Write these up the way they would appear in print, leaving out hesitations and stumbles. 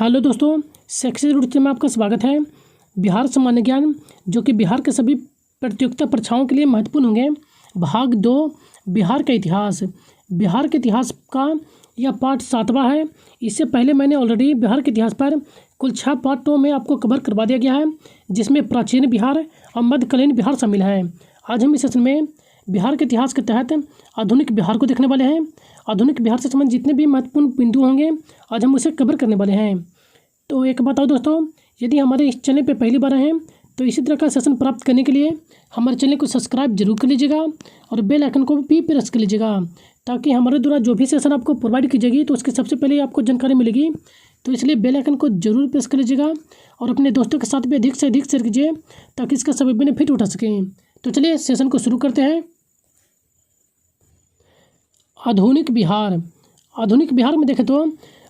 Hello दोस्तों, success root में आपका स्वागत है। बिहार सामान्य ज्ञान जो कि बिहार के सभी प्रतियोगिता परीक्षाओं के लिए महत्वपूर्ण होंगे। भाग 2 बिहार का इतिहास। बिहार के इतिहास का यह पार्ट 7वां है। इससे पहले मैंने ऑलरेडी बिहार के इतिहास पर कुल 6 पार्टों में आपको कवर करवा दिया गया है, जिसमें प्राचीन बिहार और मध्यकालीन बिहार शामिल है। आज हम इस सेशन में बिहार के इतिहास के तहत आधुनिक बिहार को देखने वाले हैं। आधुनिक बिहार से संबंधित जितने भी महत्वपूर्ण बिंदु होंगे आज हम उसे कवर करने वाले हैं। तो एक बताओ दोस्तों, यदि हमारे इस चैनल पे पहली बार हैं तो इसी तरह का सेशन प्राप्त करने के लिए हमारे चैनल को सब्सक्राइब जरूर कर लीजिएगा और बेल आइकन को भी प्रेस कर लीजिएगा, ताकि हमारे द्वारा जो भी सेशन आपको प्रोवाइड की जाएगी तो उसकी सबसे पहले आपको जानकारी मिलेगी। तो इसलिए बेल आइकन को जरूर प्रेस कर लीजिएगा और अपने दोस्तों के साथ भी अधिक से अधिक शेयर कीजिए ताकि इसका सभी बेनिफिट उठा सकें। तो चलिए सेशन को शुरू करते हैं। आधुनिक बिहार। आधुनिक बिहार में देखें तो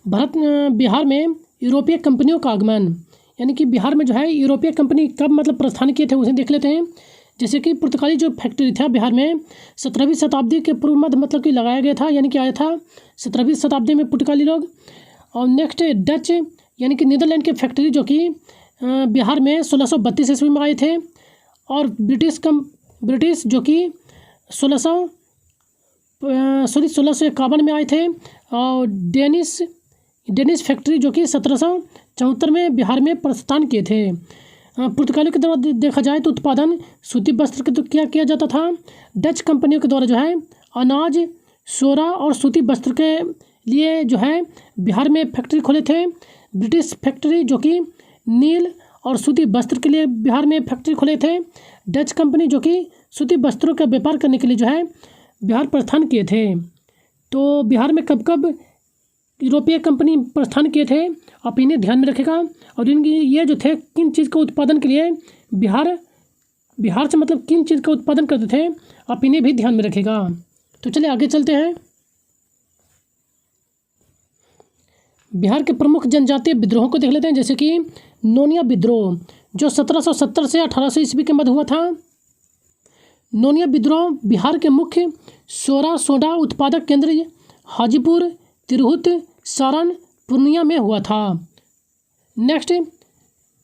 बिहार में यूरोपीय कंपनियों का आगमन, यानी कि बिहार में जो है यूरोपीय कंपनी कब प्रस्थान किए थे उसे देख लेते हैं। जैसे कि पुर्तगाली जो फैक्ट्री था बिहार में 17वीं शताब्दी के पूर्व मध्य कि लगाया गया था, यानी कि आया था 17वीं शताब्दी में पुर्तगाली लोग। और नेक्स्ट डच यानी कि नीदरलैंड की फैक्ट्री जो कि बिहार में 1632 ईस्वी में आए थे। और ब्रिटिश जो कि 1651 में आए थे। और डेनिश फैक्ट्री जो कि 1774 में बिहार में प्रस्थान किए थे। पुर्तगालियों के द्वारा देखा जाए तो उत्पादन सूती वस्त्र के तो क्या किया जाता था। डच कंपनियों के द्वारा जो है अनाज, सोरा और सूती वस्त्र के लिए जो है बिहार में फैक्ट्री खोले थे। ब्रिटिश फैक्ट्री जो कि नील और सूती वस्त्र के लिए बिहार में फैक्ट्री खोले थे। डच कंपनी जो कि सूती वस्त्रों का व्यापार करने के लिए जो है बिहार प्रस्थान किए थे। तो बिहार में कब कब यूरोपीय कंपनी प्रस्थान किए थे आप इन्हें ध्यान में रखेगा। और इनकी ये जो थे किन चीज़ का उत्पादन के लिए बिहार से किन चीज़ का उत्पादन करते थे आप इन्हें भी ध्यान में रखेगा। तो चलिए आगे चलते हैं। बिहार के प्रमुख जनजातीय विद्रोहों को देख लेते हैं। जैसे कि नोनिया विद्रोह जो 1770 से 1800 ईस्वी के मध्य हुआ था। नोनिया विद्रोह बिहार के मुख्य सोडा उत्पादक केंद्र हाजीपुर, तिरहुत, सारण, पूर्णिया में हुआ था। नेक्स्ट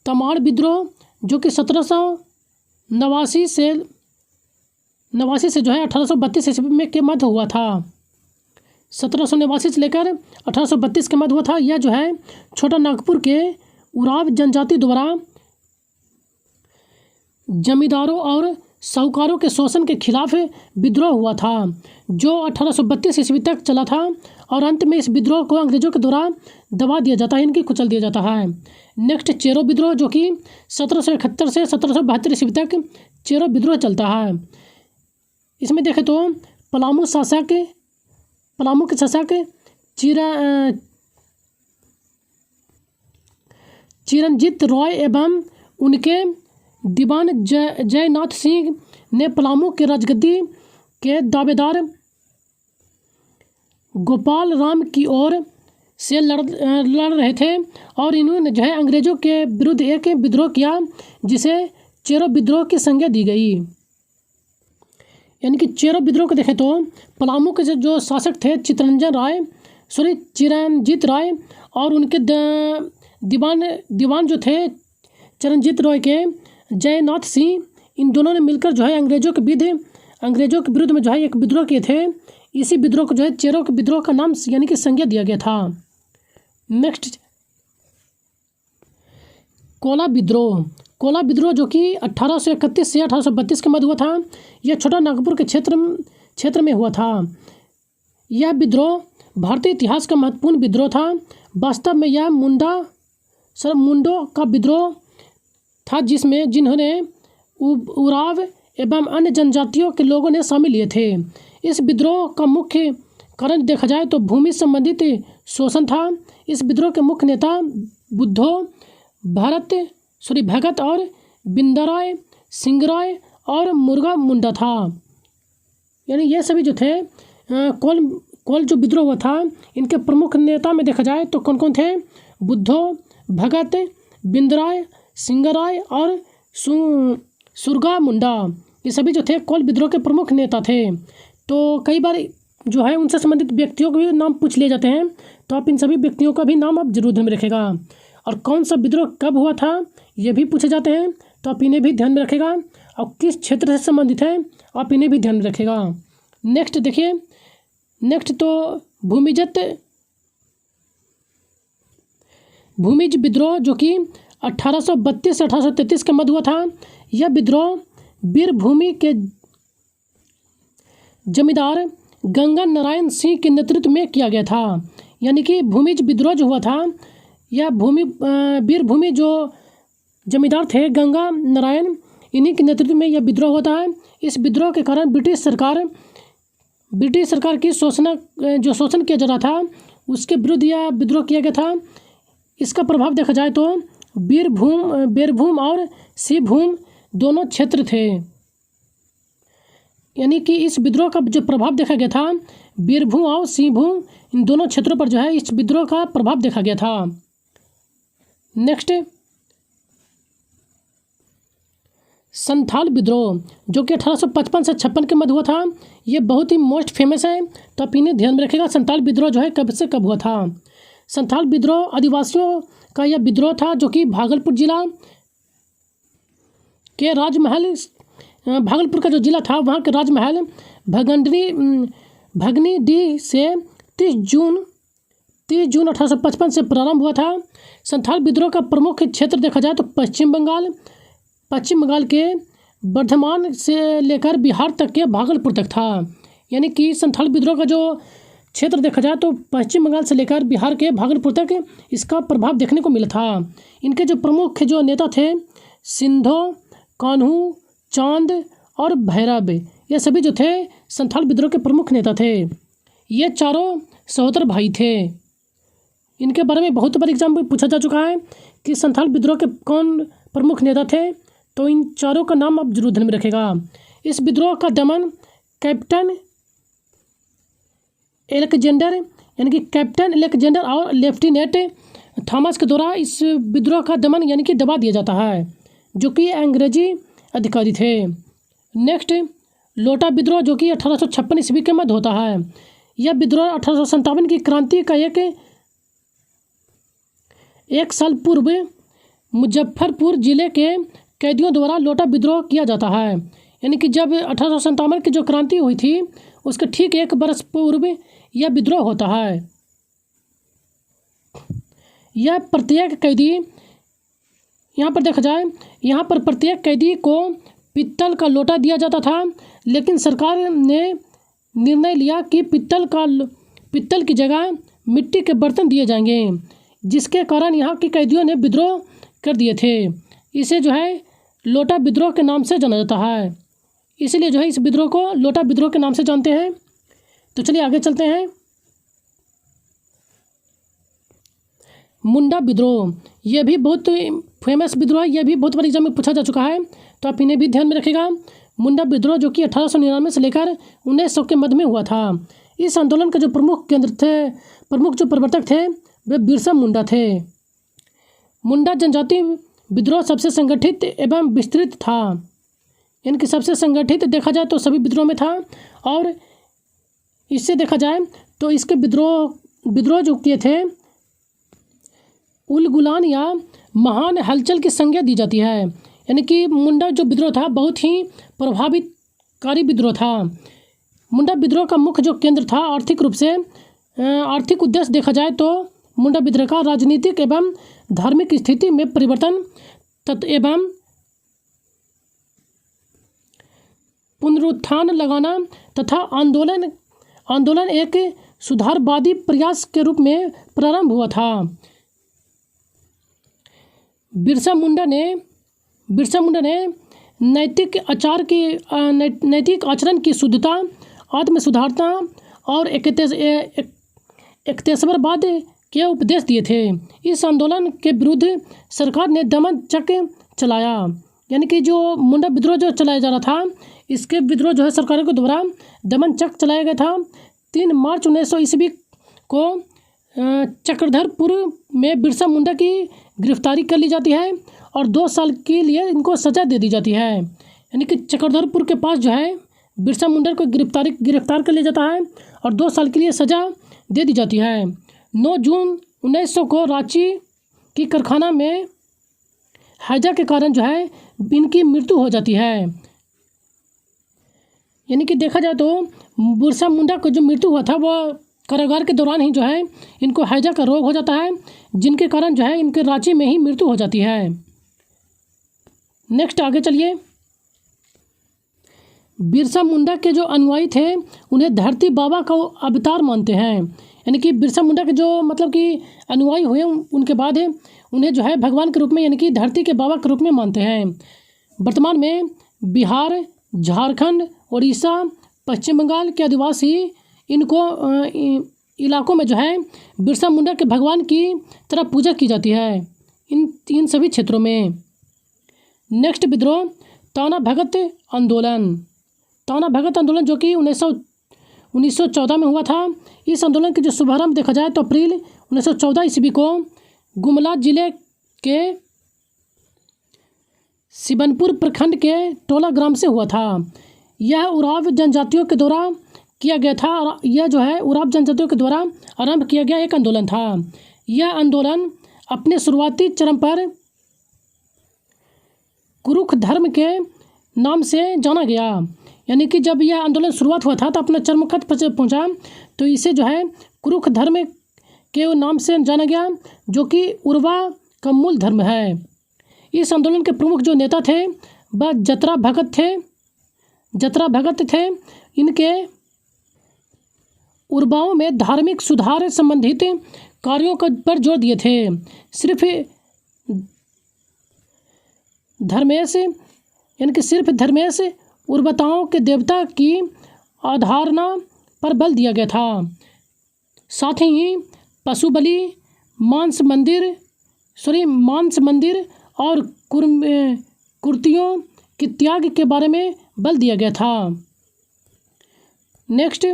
तमाड़ विद्रोह जो कि 1789 से जो है 1832 ईस्वी में के मध्य हुआ था। 1789 से लेकर 1832 के मध्य हुआ था। यह जो है छोटा नागपुर के उराव जनजाति द्वारा जमींदारों और साहूकारों के शोषण के खिलाफ विद्रोह हुआ था, जो 1832 ईस्वी तक चला था। और अंत में इस विद्रोह को अंग्रेजों के द्वारा दबा दिया जाता है, इनकी कुचल दिया जाता है। नेक्स्ट चेरो विद्रोह जो कि 1771 से 1772 ईस्वी तक चेरो विद्रोह चलता है। इसमें देखें तो पलामू के शासक चिरंजीत रॉय एवं उनके दीवान जयनाथ सिंह ने पलामू के राजगद्दी के दावेदार गोपाल राम की ओर से लड़ रहे थे। और इन्होंने जो है अंग्रेजों के विरुद्ध एक विद्रोह किया, जिसे चेरो विद्रोह की संज्ञा दी गई। यानी कि चेरो विद्रोह को देखें तो पलामू के जो शासक थे चिरंजीत राय और उनके दीवान जो थे चिरंजीत रॉय के जयनाथ सिंह, इन दोनों ने मिलकर जो है अंग्रेजों के विरुद्ध में जो है एक विद्रोह किए थे। इसी विद्रोह को जो है चेरो के विद्रोह का नाम यानी कि संज्ञा दिया गया था। नेक्स्ट कोला विद्रोह जो कि 1831 से 1832 के मध्य हुआ था। यह छोटा नागपुर के क्षेत्र में हुआ था। यह विद्रोह भारतीय इतिहास का महत्वपूर्ण विद्रोह था। वास्तव में यह मुंडो का विद्रोह था, जिन्होंने उराव एवं अन्य जनजातियों के लोगों ने शामिल लिए थे। इस विद्रोह का मुख्य कारण देखा जाए तो भूमि संबंधित शोषण था। इस विद्रोह के मुख्य नेता भगत और बिंदराय, सिंगराय और मुर्गा मुंडा था। यानी ये सभी जो थे कोल जो विद्रोह हुआ था, इनके प्रमुख नेता में देखा जाए तो कौन कौन थे? बुद्धो, भगत, बिंदराय, सिंगराय और सुरगा मुंडा, ये सभी जो थे कोल विद्रोह के प्रमुख नेता थे। तो कई बार जो है उनसे संबंधित व्यक्तियों के भी नाम पूछ लिए जाते हैं। तो आप इन सभी व्यक्तियों का भी नाम आप जरूर ध्यान में रखेगा। और कौन सा विद्रोह कब हुआ था ये भी पूछे जाते हैं, तो आप इन्हें भी ध्यान में रखेगा। और किस क्षेत्र से संबंधित है आप इन्हें भी ध्यान में रखेगा। नेक्स्ट देखिए, नेक्स्ट तो भूमिज विद्रोह जो कि 1832 से 1833 के मध्य हुआ था। यह विद्रोह वीरभूमि के जमींदार गंगा नारायण सिंह के नेतृत्व में किया गया था। यानी कि भूमिज विद्रोह जो हुआ था, यह वीरभूमि जो जमींदार थे गंगा नारायण, इन्हीं के नेतृत्व में यह विद्रोह होता है। इस विद्रोह के कारण ब्रिटिश सरकार की शोषण किया जा रहा था, उसके विरुद्ध यह विद्रोह किया गया था। इसका प्रभाव देखा जाए तो बीरभूम और सिंहभूम दोनों क्षेत्र थे। यानी कि इस विद्रोह का जो प्रभाव देखा गया था, बीरभूम और सिंहभूम इन दोनों क्षेत्रों पर जो है इस विद्रोह का प्रभाव देखा गया था। नेक्स्ट, संथाल विद्रोह जो कि 1855 से 56 के मध्य हुआ था। ये बहुत ही मोस्ट फेमस है, तो आप इन्हें ध्यान में रखिएगा। संथाल विद्रोह जो है कब से कब हुआ था। संथाल विद्रोह आदिवासियों का यह विद्रोह था जो कि भागलपुर जिला के राजमहल, भागलपुर का जो जिला था वहाँ के राजमहल भगनीडीह से 30 जून 1855 से प्रारंभ हुआ था। संथाल विद्रोह का प्रमुख क्षेत्र देखा जाए तो पश्चिम बंगाल के बर्धमान से लेकर बिहार तक के भागलपुर तक था। यानी कि संथाल विद्रोह का जो क्षेत्र देखा जाए तो पश्चिम बंगाल से लेकर बिहार के भागलपुर तक इसका प्रभाव देखने को मिला था। इनके जो प्रमुख जो नेता थे सिंधो, कान्हू, चांद और भैरव, ये सभी जो थे संथाल विद्रोह के प्रमुख नेता थे। ये चारों सहोदर भाई थे। इनके बारे में बहुत बार एग्जाम में पूछा जा चुका है कि संथाल विद्रोह के कौन प्रमुख नेता थे, तो इन चारों का नाम आप जरूर ध्यान में रखेगा। इस विद्रोह का दमन कैप्टन एलेक्जेंडर और लेफ्टिनेंट थॉमस के द्वारा इस विद्रोह का दमन यानी कि दबा दिया जाता है, जो कि अंग्रेजी अधिकारी थे। नेक्स्ट, लोटा विद्रोह जो कि 1856 ईस्वी के मध्य होता है। यह विद्रोह 1857 की क्रांति का एक साल पूर्व मुजफ्फरपुर जिले के कैदियों द्वारा लोटा विद्रोह किया जाता है। यानी कि जब 1857 की जो क्रांति हुई थी उसके ठीक एक बरस पूर्व यह विद्रोह होता है। यह प्रत्येक कैदी, यहाँ पर देखा जाए यहाँ पर प्रत्येक कैदी को पित्तल का लोटा दिया जाता था, लेकिन सरकार ने निर्णय लिया कि पित्तल की जगह मिट्टी के बर्तन दिए जाएंगे, जिसके कारण यहाँ के कैदियों ने विद्रोह कर दिए थे। इसे जो है लोटा विद्रोह के नाम से जाना जाता है, इसलिए जो है इस विद्रोह को लोटा विद्रोह के नाम से जानते हैं। तो चलिए आगे चलते हैं। मुंडा विद्रोह, यह भी बहुत फेमस विद्रोह है, यह भी बहुत बार एग्जाम में पूछा जा चुका है, तो आप इन्हें भी ध्यान में रखिएगा। मुंडा विद्रोह जो कि 1899 से लेकर 1900 के मध्य में हुआ था। इस आंदोलन के जो प्रमुख जो प्रवर्तक थे वे बिरसा मुंडा थे। मुंडा जनजाति विद्रोह सबसे संगठित एवं विस्तृत था। इनकी सबसे संगठित देखा जाए तो सभी विद्रोह में था, और इससे देखा जाए तो इसके विद्रोह जो किए थे उलगुलान या महान हलचल की संज्ञा दी जाती है। यानी कि मुंडा जो विद्रोह था बहुत ही प्रभावितकारी विद्रोह था। मुंडा विद्रोह का मुख्य जो केंद्र था आर्थिक उद्देश्य देखा जाए तो मुंडा विद्रोह का राजनीतिक एवं धार्मिक स्थिति में परिवर्तन एवं पुनरुत्थान लगाना तथा आंदोलन एक सुधारवादी प्रयास के रूप में प्रारंभ हुआ था। बिरसा मुंडा ने नैतिक आचरण की शुद्धता, आत्म सुधारता और एकतेश्वरवाद के उपदेश दिए थे। इस आंदोलन के विरुद्ध सरकार ने दमन चक्र चलाया। यानी कि जो मुंडा विद्रोह जो चलाया जा रहा था, इसके विद्रोह जो है सरकार के द्वारा दमन चक्र चलाया गया था। 3 मार्च 1900 ईस्वी को चक्रधरपुर में बिरसा मुंडा की गिरफ्तारी कर ली जाती है और 2 साल के लिए इनको सज़ा दे दी जाती है। यानी कि चक्रधरपुर के पास जो है बिरसा मुंडा को गिरफ्तार कर लिया जाता है और 2 साल के लिए सज़ा दे दी जाती है। 9 जून 1900 को रांची की कारखाना में हैजा के कारण जो है इनकी मृत्यु हो जाती है। यानी कि देखा जाए तो बिरसा मुंडा को जो मृत्यु हुआ था वो कारागार के दौरान ही जो है इनको हैजा का रोग हो जाता है, जिनके कारण जो है इनके रांची में ही मृत्यु हो जाती है। नेक्स्ट आगे चलिए। बिरसा मुंडा के जो अनुयायी थे उन्हें धरती बाबा का अवतार मानते हैं। यानी कि बिरसा मुंडा के जो मतलब कि अनुयायी हुए उनके बाद उन्हें जो है भगवान के रूप में यानी कि धरती के बाबा के रूप में मानते हैं। वर्तमान में बिहार, झारखंड, उड़ीसा, पश्चिम बंगाल के आदिवासी इनको इलाकों में जो है बिरसा मुंडा के भगवान की तरह पूजा की जाती है इन सभी क्षेत्रों में। नेक्स्ट विद्रोह, ताना भगत आंदोलन। ताना भगत आंदोलन जो कि 1914 में हुआ था। इस आंदोलन के जो शुभारंभ देखा जाए तो अप्रैल 1914 ईस्वी को गुमला जिले के सिबनपुर प्रखंड के टोला ग्राम से हुआ था। यह उराव जनजातियों के द्वारा किया गया था और यह जो है उराव जनजातियों के द्वारा आरंभ किया गया एक आंदोलन था। यह आंदोलन अपने शुरुआती चरम पर कुरुख धर्म के नाम से जाना गया। यानी कि जब यह आंदोलन शुरुआत हुआ था तो अपना चरमखत पर पहुंचा, तो इसे जो है कुरुख धर्म के नाम से जाना गया, जो कि उर्वा का मूल धर्म है। इस आंदोलन के प्रमुख जो नेता थे वह जतरा भगत थे। इनके उर्वाओं में धार्मिक सुधार संबंधित कार्यों पर जोर दिए थे। सिर्फ धर्मेश उर्वताओं के देवता की अवधारणा पर बल दिया गया था। साथ ही पशु बलि, मांस मंदिर और कुर्तियों के त्याग के बारे में बल दिया गया था। नेक्स्ट,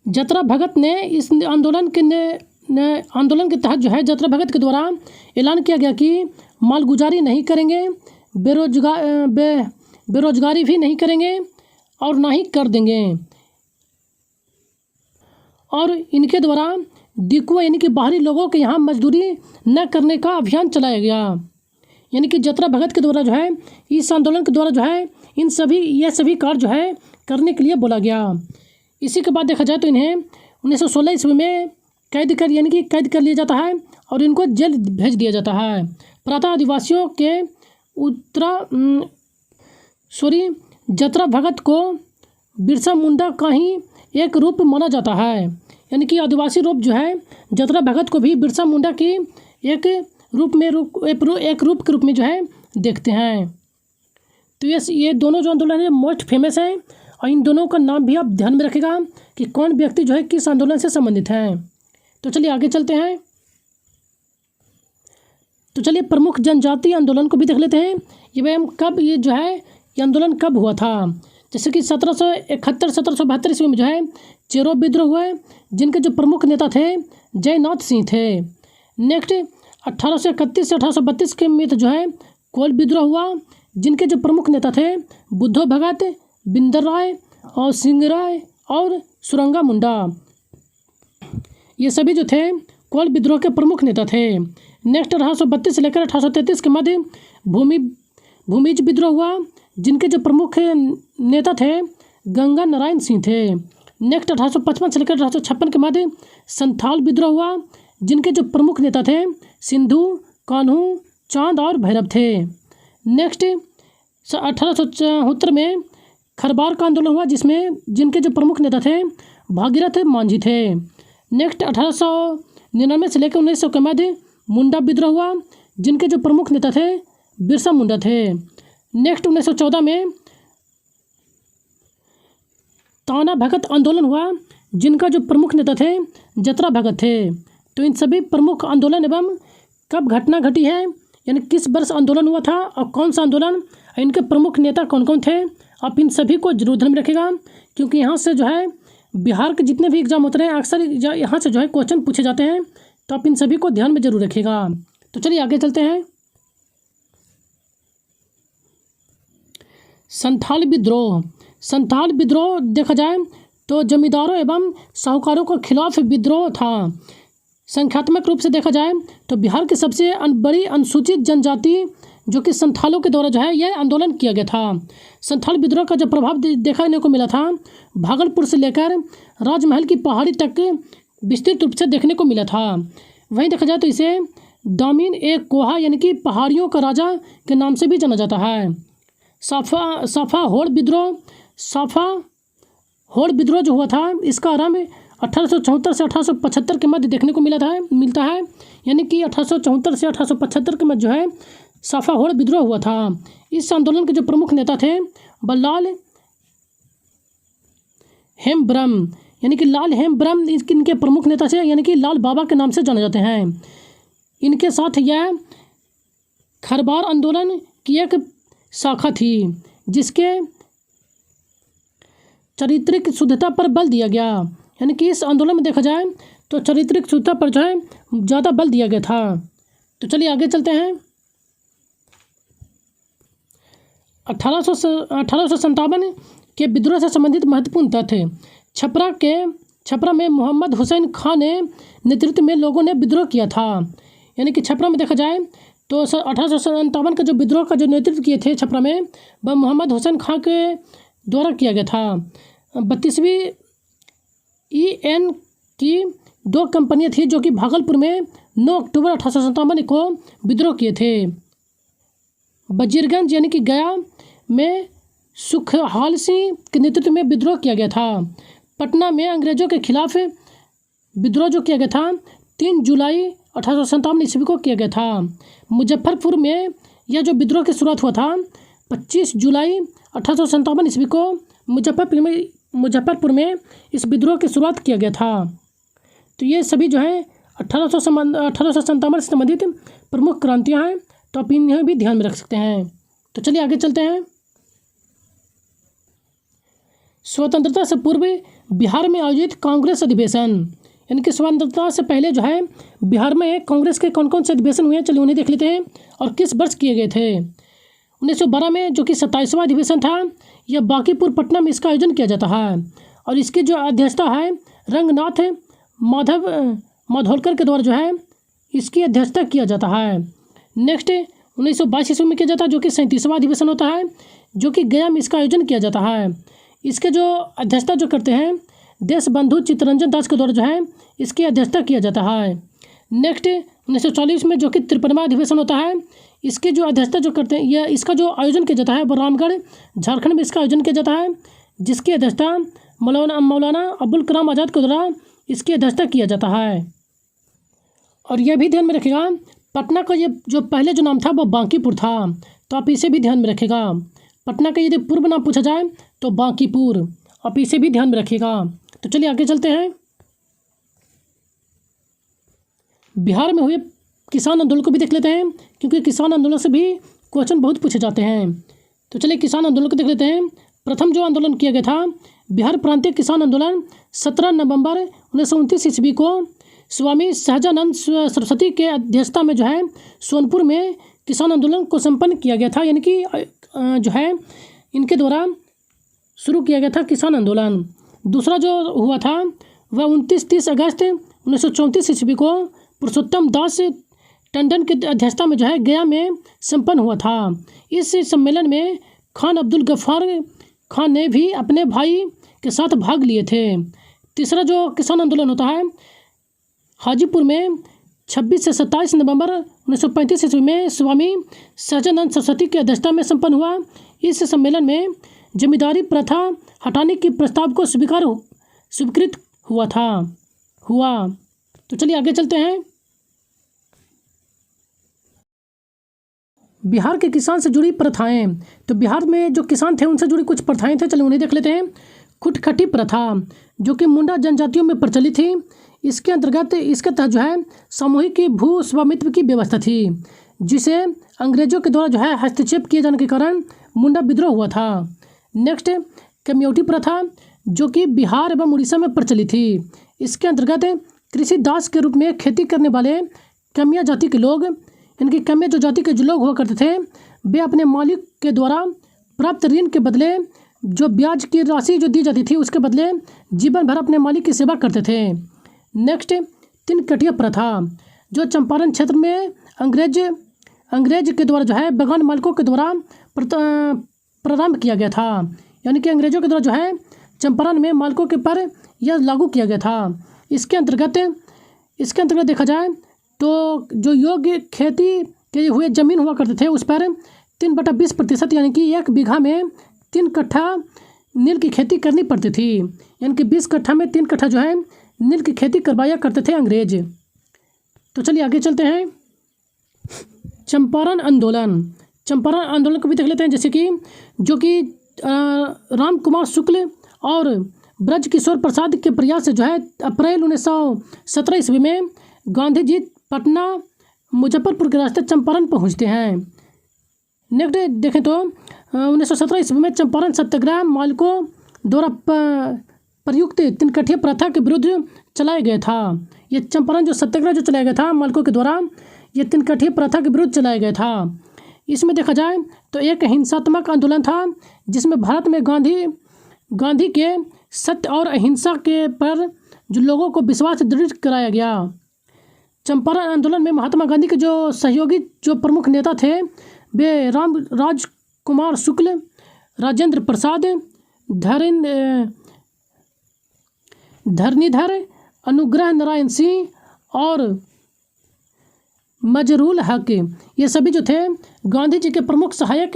जतरा भगत ने इस आंदोलन के तहत जो है जतरा भगत के द्वारा ऐलान किया गया कि मालगुजारी नहीं करेंगे, बेरोजगारी भी नहीं करेंगे और ना ही कर देंगे। और इनके द्वारा दिकुआ यानी कि बाहरी लोगों के यहाँ मजदूरी न करने का अभियान चलाया गया। यानी कि जतरा भगत के द्वारा जो है इस आंदोलन के द्वारा जो है यह सभी कार्य जो है करने के लिए बोला गया। इसी के बाद देखा जाए तो इन्हें 1916 ईस्वी में कैद कर लिया जाता है और इनको जेल भेज दिया जाता है। प्रातः आदिवासियों के जतरा भगत को बिरसा मुंडा का ही एक रूप माना जाता है। यानी कि आदिवासी रूप जो है जतरा भगत को भी बिरसा मुंडा की एक रूप के रूप में जो है देखते हैं। तो ये दोनों जो आंदोलन है मोस्ट फेमस है और इन दोनों का नाम भी आप ध्यान में रखिएगा कि कौन व्यक्ति जो है किस आंदोलन से संबंधित है। तो चलिए आगे चलते हैं। तो चलिए प्रमुख जनजातीय आंदोलन को भी देख लेते हैं। ये आंदोलन कब हुआ था। जैसे कि 1771-1772 ईस्वी में जो है चेरो विद्रोह हुए, जिनके जो प्रमुख नेता थे जयनाथ सिंह थे। नेक्स्ट 1831 से 1832 के में जो है कोल विद्रोह हुआ, जिनके जो प्रमुख नेता थे बुद्धो भगत, बिंदर राय और सिंह राय और सुरंगा मुंडा। ये सभी जो थे कोल विद्रोह के प्रमुख नेता थे। नेक्स्ट 1832 से लेकर 1833 के मध्य भूमिज विद्रोह हुआ, जिनके जो प्रमुख नेता थे गंगा नारायण सिंह थे। नेक्स्ट 1855 से लेकर 1856 के मध्य संथाल विद्रोह हुआ, जिनके जो प्रमुख नेता थे सिंधु, कान्हू, चांद और भैरव थे। नेक्स्ट 1874 में खरबार का आंदोलन हुआ, जिनके जो प्रमुख नेता थे भागीरथ मांझी थे। नेक्स्ट 1899 से लेकर 1900 के मध्य मुंडा विद्रोह हुआ, जिनके जो प्रमुख नेता थे बिरसा मुंडा थे। नेक्स्ट 1914 में ताना भगत आंदोलन हुआ, जिनका जो प्रमुख नेता थे जतरा भगत थे। तो इन सभी प्रमुख आंदोलन एवं कब घटना घटी है, यानी किस वर्ष आंदोलन हुआ था और कौन सा आंदोलन, इनके प्रमुख नेता कौन कौन थे, आप इन सभी को जरूर ध्यान में रखिएगा, क्योंकि यहाँ से जो है बिहार के जितने भी एग्जाम होते हैं अक्सर यहाँ से जो है क्वेश्चन पूछे जाते हैं। तो आप इन सभी को ध्यान में जरूर रखिएगा। तो चलिए आगे चलते हैं। संथाल विद्रोह देखा जाए तो जमींदारों एवं साहूकारों के खिलाफ विद्रोह था। संख्यात्मक रूप से देखा जाए तो बिहार की सबसे बड़ी अनुसूचित जनजाति जो कि संथालों के द्वारा जो है यह आंदोलन किया गया था। संथाल विद्रोह का जो प्रभाव देखने को मिला था भागलपुर से लेकर राजमहल की पहाड़ी तक विस्तृत रूप से देखने को मिला था। वहीं देखा जाए तो इसे दामिन ए कोहा यानी कि पहाड़ियों का राजा के नाम से भी जाना जाता है। साफा होड़ विद्रोह जो हुआ था इसका आरंभ 1874 से 1875 के मध्य देखने को मिलता है यानी कि 1874 से 1875 के मध्य जो है साफा होड़ विद्रोह हुआ था। इस आंदोलन के जो प्रमुख नेता थे लाल हेमब्रम यानी कि लाल हेमब्रम इनके प्रमुख नेता थे यानी कि लाल बाबा के नाम से जाने जाते हैं। इनके साथ यह खरबार आंदोलन की एक शाखा थी जिसके चारित्रिक शुद्धता पर बल दिया गया यानी कि इस आंदोलन में देखा जाए तो चारित्रिक शुद्धता पर जो है ज़्यादा बल दिया गया था। तो चलिए आगे चलते हैं। 1857 के विद्रोह से संबंधित महत्वपूर्ण तथ्य। छपरा में मोहम्मद हुसैन खान ने नेतृत्व में लोगों ने विद्रोह किया था यानी कि छपरा में देखा जाए तो 1857 का जो विद्रोह का जो नेतृत्व किए थे छपरा में वह मोहम्मद हुसैन खान के द्वारा किया गया था। 32वीं EN की 2 कंपनियां थी जो कि भागलपुर में 9 अक्टूबर 1857 को विद्रोह किए थे। वजीरगंज यानी कि गया में सुखहाल सिंह के नेतृत्व में विद्रोह किया गया था। पटना में अंग्रेजों के खिलाफ विद्रोह जो किया गया था 3 जुलाई 1857 ईस्वी को किया गया था। मुजफ्फरपुर में यह जो विद्रोह की शुरुआत हुआ था 25 जुलाई 1857 ईस्वी को मुजफ्फरपुर में इस विद्रोह की शुरुआत किया गया था। तो ये सभी जो है 1857 से संबंधित प्रमुख क्रांतियाँ हैं, तो आप इन्हें भी ध्यान में रख सकते हैं। तो चलिए आगे चलते हैं। स्वतंत्रता से पूर्व बिहार में आयोजित कांग्रेस अधिवेशन यानी कि स्वतंत्रता से पहले जो है बिहार में कांग्रेस के कौन कौन से अधिवेशन हुए हैं, चलिए उन्हें देख लेते हैं और किस वर्ष किए गए थे। 1912 में जो कि 27वां अधिवेशन था, यह बांकीपुर पटना में इसका आयोजन किया जाता है और इसकी जो अध्यक्षता है रंगनाथ माधोलकर के द्वारा जो है इसकी अध्यक्षता किया जाता है। नेक्स्ट 1922 ईस्वी में किया जाता है जो कि 37वां अधिवेशन होता है जो कि गया में इसका आयोजन किया जाता है। इसके जो अध्यक्षता जो करते हैं देश बंधु चित्तरंजन दास के द्वारा जो है इसकी अध्यक्षता किया जाता है। नेक्स्ट 1940 में जो कि 53वां अधिवेशन होता है, इसकी जो अध्यक्षता जो करते हैं यह इसका जो आयोजन किया जाता है वो रामगढ़ झारखंड में इसका आयोजन किया जाता है, जिसकी अध्यक्षता मौलाना अबुल कलाम आज़ाद के द्वारा इसकी अध्यक्षता किया जाता है। और यह भी ध्यान में रखिएगा पटना का ये जो पहले जो नाम था वो बांकीपुर था, तो आप इसे भी ध्यान में रखिएगा। पटना का यदि पूर्व नाम पूछा जाए तो बांकीपुर, आप इसे भी ध्यान में रखिएगा। तो चलिए आगे चलते हैं। बिहार में हुए किसान आंदोलन को भी देख लेते हैं क्योंकि किसान आंदोलन से भी क्वेश्चन बहुत पूछे जाते हैं। तो चलिए किसान आंदोलन को देख लेते हैं। प्रथम जो आंदोलन किया गया था बिहार प्रांतीय किसान आंदोलन 17 नवंबर 1929 ईस्वी को स्वामी सहजानंद सरस्वती के अध्यक्षता में जो है सोनपुर में किसान आंदोलन को संपन्न किया गया था, यानी कि जो है इनके द्वारा शुरू किया गया था किसान आंदोलन। दूसरा जो हुआ था वह 29-30 अगस्त 1934 ईस्वी को पुरुषोत्तम दास टंडन की अध्यक्षता में जो है गया में संपन्न हुआ था। इस सम्मेलन में खान अब्दुल गफ्फार खान ने भी अपने भाई के साथ भाग लिए थे। तीसरा जो किसान आंदोलन होता है हाजीपुर में 26 से 27 नवंबर 1935 ईस्वी में स्वामी सहजानंद सरस्वती की अध्यक्षता में संपन्न हुआ। इस सम्मेलन में जमींदारी प्रथा हटाने के प्रस्ताव को स्वीकृत हुआ। तो चलिए आगे चलते हैं। बिहार के किसान से जुड़ी प्रथाएं, तो बिहार में जो किसान थे उनसे जुड़ी कुछ प्रथाएं थे, चलिए उन्हें देख लेते हैं। खुटखटी प्रथा जो कि मुंडा जनजातियों में प्रचलित थी, इसके अंतर्गत इसके तहत जो है सामूहिक भू स्वामित्व की व्यवस्था थी, जिसे अंग्रेजों के द्वारा जो है हस्तक्षेप किए जाने के कारण मुंडा विद्रोह हुआ था। नेक्स्ट कम्योटी प्रथा जो कि बिहार एवं उड़ीसा में प्रचलित थी। इसके अंतर्गत कृषि दास के रूप में खेती करने वाले कमिया जाति के लोग, यानी कि कमिया जो जाति के जो लोग हुआ करते थे, वे अपने मालिक के द्वारा प्राप्त ऋण के बदले जो ब्याज की राशि जो दी जाती थी उसके बदले जीवन भर अपने मालिक की सेवा करते थे। नेक्स्ट, तीन कटिया प्रथा, जो चंपारण क्षेत्र में अंग्रेज के द्वारा जो है बगान मालिकों के द्वारा प्रारंभ किया गया था। यानी कि अंग्रेजों के द्वारा जो है चंपारण में मालिकों के पर यह लागू किया गया था। इसके अंतर्गत देखा जाए तो जो योग्य खेती के हुए ज़मीन हुआ करते थे उस पर 3/20% यानी कि 1 बीघा में 3 कट्ठा नील की खेती करनी पड़ती थी। यानी कि 20 कट्ठा में 3 कट्ठा जो है नील की खेती करवाया करते थे अंग्रेज। तो चलिए आगे चलते हैं। चंपारण आंदोलन को भी देख लेते हैं। जैसे कि जो कि राम कुमार शुक्ल और ब्रज किशोर प्रसाद के प्रयास से जो है अप्रैल 1917 ईस्वी में गांधी जी पटना मुजफ्फरपुर के रास्ते चंपारण पहुंचते हैं। नेक्स्ट देखें तो 1917 ईस्वी में चंपारण सत्याग्रह मालिकों द्वारा प्रयुक्त 3 कट्ठिया प्रथा के विरुद्ध चलाया गया था। ये चंपारण जो सत्याग्रह जो चलाया गया था मालिकों के द्वारा, ये 3 कट्ठिया प्रथा के विरुद्ध चलाया गया था। इसमें देखा जाए तो एक हिंसात्मक आंदोलन था जिसमें भारत में गांधी के सत्य और अहिंसा के पर जो लोगों को विश्वास दृढ़ कराया गया। चंपारण आंदोलन में महात्मा गांधी के जो सहयोगी जो प्रमुख नेता थे वे राजकुमार शुक्ल, राजेंद्र प्रसाद, धरणीधर, अनुग्रह नारायण सिंह और मजरूल हक, ये सभी जो थे गांधी जी के प्रमुख सहायक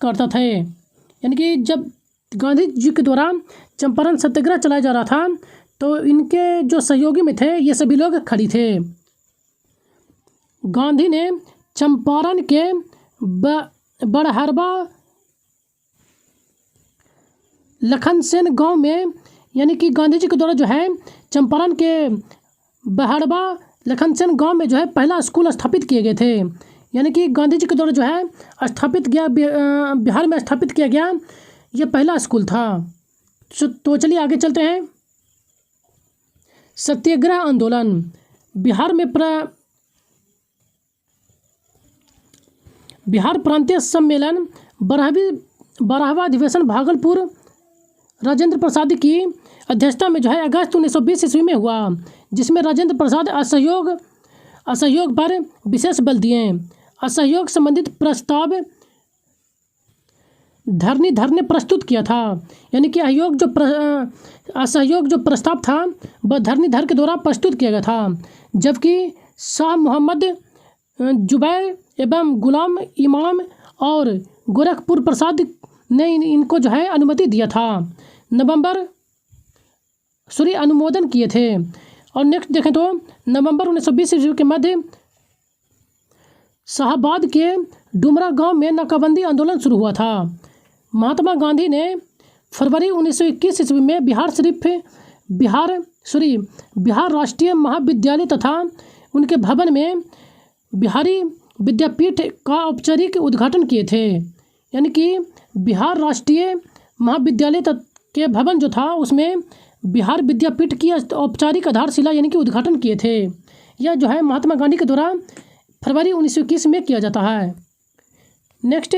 करता थे। यानी कि जब गांधी जी के द्वारा चंपारण सत्याग्रह चलाया जा रहा था तो इनके जो सहयोगी में थे ये सभी लोग खड़ी थे। गांधी ने चंपारण के बड़हरबा लखनसेन गांव में, यानी कि गांधी जी के द्वारा जो है चंपारण के बड़हरबा लखनसेन गांव में जो है पहला स्कूल स्थापित किए गए थे। यानी कि गांधी जी के द्वारा जो है बिहार में स्थापित किया गया यह पहला स्कूल था। तो चलिए आगे चलते हैं। सत्याग्रह आंदोलन बिहार प्रांतीय सम्मेलन 12वां अधिवेशन भागलपुर राजेंद्र प्रसाद की अध्यक्षता में जो है अगस्त 1920 ईस्वी में हुआ, जिसमें राजेंद्र प्रसाद असहयोग पर विशेष बल दिए। असहयोग संबंधित प्रस्ताव धरणीधर ने प्रस्तुत किया था। यानी कि असहयोग जो प्रस्ताव था वह धरणीधर के द्वारा प्रस्तुत किया गया था, जबकि शाह मोहम्मद जुबैर एवं गुलाम इमाम और गोरखपुर प्रसाद ने इनको जो है अनुमति दिया था, अनुमोदन किए थे। और नेक्स्ट देखें तो नवंबर 1920 ईस्वी के मध्य शाहबाद के डुमरा गांव में नाकाबंदी आंदोलन शुरू हुआ था। महात्मा गांधी ने फरवरी 1921 ईस्वी में बिहार राष्ट्रीय महाविद्यालय तथा उनके भवन में बिहारी विद्यापीठ का औपचारिक उद्घाटन किए थे। यानी कि बिहार राष्ट्रीय महाविद्यालय के भवन जो था उसमें बिहार विद्यापीठ की औपचारिक आधारशिला यानी कि उद्घाटन किए थे। यह जो है महात्मा गांधी के द्वारा फरवरी 1921 में किया जाता है। नेक्स्ट,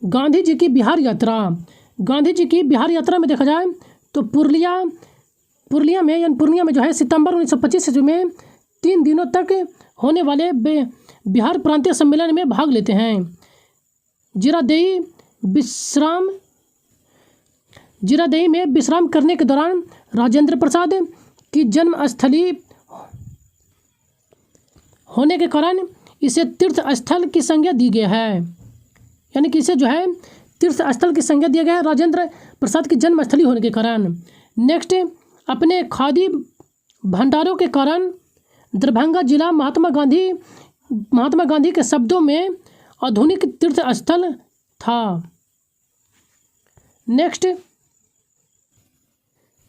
गांधी जी की बिहार यात्रा। गांधी जी की बिहार यात्रा में देखा जाए तो पूर्णिया में जो है सितंबर 1925 ईस्वी में 3 दिनों तक होने वाले बिहार प्रांतीय सम्मेलन में भाग लेते हैं। जीरादेई में विश्राम करने के दौरान राजेंद्र प्रसाद की जन्मस्थली होने के कारण इसे तीर्थ स्थल की संज्ञा दी गई है। यानी कि इसे जो है तीर्थ स्थल की संज्ञा दिया गया है राजेंद्र प्रसाद की जन्मस्थली होने के कारण। नेक्स्ट, अपने खादी भंडारों के कारण दरभंगा जिला महात्मा गांधी के शब्दों में आधुनिक तीर्थ स्थल था। नेक्स्ट,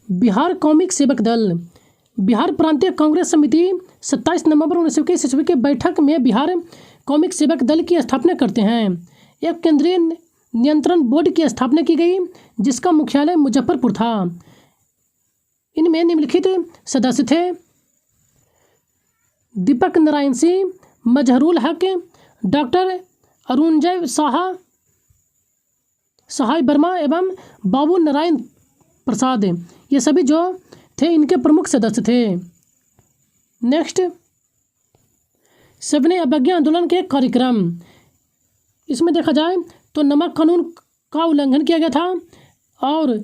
बिहार कौमिक सेवक दल। बिहार प्रांतीय कांग्रेस समिति 27 नवंबर 1921 ईस्वी के बैठक में बिहार कौमिक सेवक दल की स्थापना करते हैं। एक केंद्रीय नियंत्रण बोर्ड की स्थापना की गई जिसका मुख्यालय मुजफ्फरपुर था। इनमें निम्नलिखित सदस्य थे: दीपक नारायण सिंह, मजहरूल हक, डॉक्टर अरुणजय शाह, सहाय वर्मा एवं बाबू नारायण प्रसाद, ये सभी जो थे इनके प्रमुख सदस्य थे। नेक्स्ट, सविनय अवज्ञा आंदोलन के कार्यक्रम। इसमें देखा जाए तो नमक कानून का उल्लंघन किया गया था और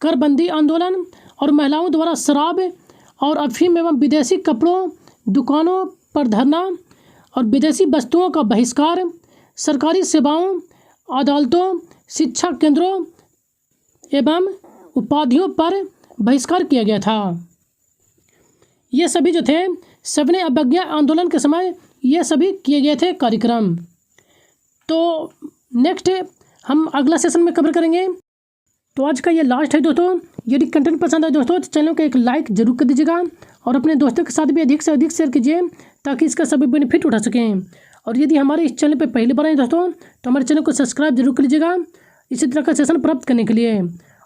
करबंदी आंदोलन और महिलाओं द्वारा शराब और अफीम एवं विदेशी कपड़ों दुकानों पर धरना और विदेशी वस्तुओं का बहिष्कार, सरकारी सेवाओं, अदालतों, शिक्षा केंद्रों एवं उपाधियों पर बहिष्कार किया गया था। ये सभी जो थे सविनय अवज्ञा आंदोलन के समय ये सभी किए गए थे कार्यक्रम। तो नेक्स्ट हम अगला सेशन में कवर करेंगे। तो आज का ये लास्ट है दोस्तों। यदि कंटेंट पसंद आए दोस्तों तो चैनल को एक लाइक जरूर कर दीजिएगा और अपने दोस्तों के साथ भी अधिक से अधिक शेयर कीजिए ताकि इसका सभी बेनिफिट उठा सकें। और यदि हमारे इस चैनल पर पहली बार आए दोस्तों तो हमारे चैनल को सब्सक्राइब जरूर कर लीजिएगा इसी तरह का सेशन प्राप्त करने के लिए।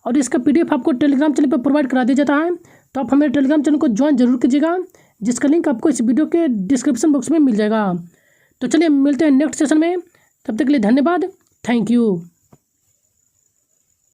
और इसका PDF आपको टेलीग्राम चैनल पर प्रोवाइड करा दिया जाता है, तो आप हमारे टेलीग्राम चैनल को ज्वाइन जरूर कीजिएगा जिसका लिंक आपको इस वीडियो के डिस्क्रिप्शन बॉक्स में मिल जाएगा। तो चलिए मिलते हैं नेक्स्ट सेशन में, तब तक के लिए धन्यवाद, थैंक यू।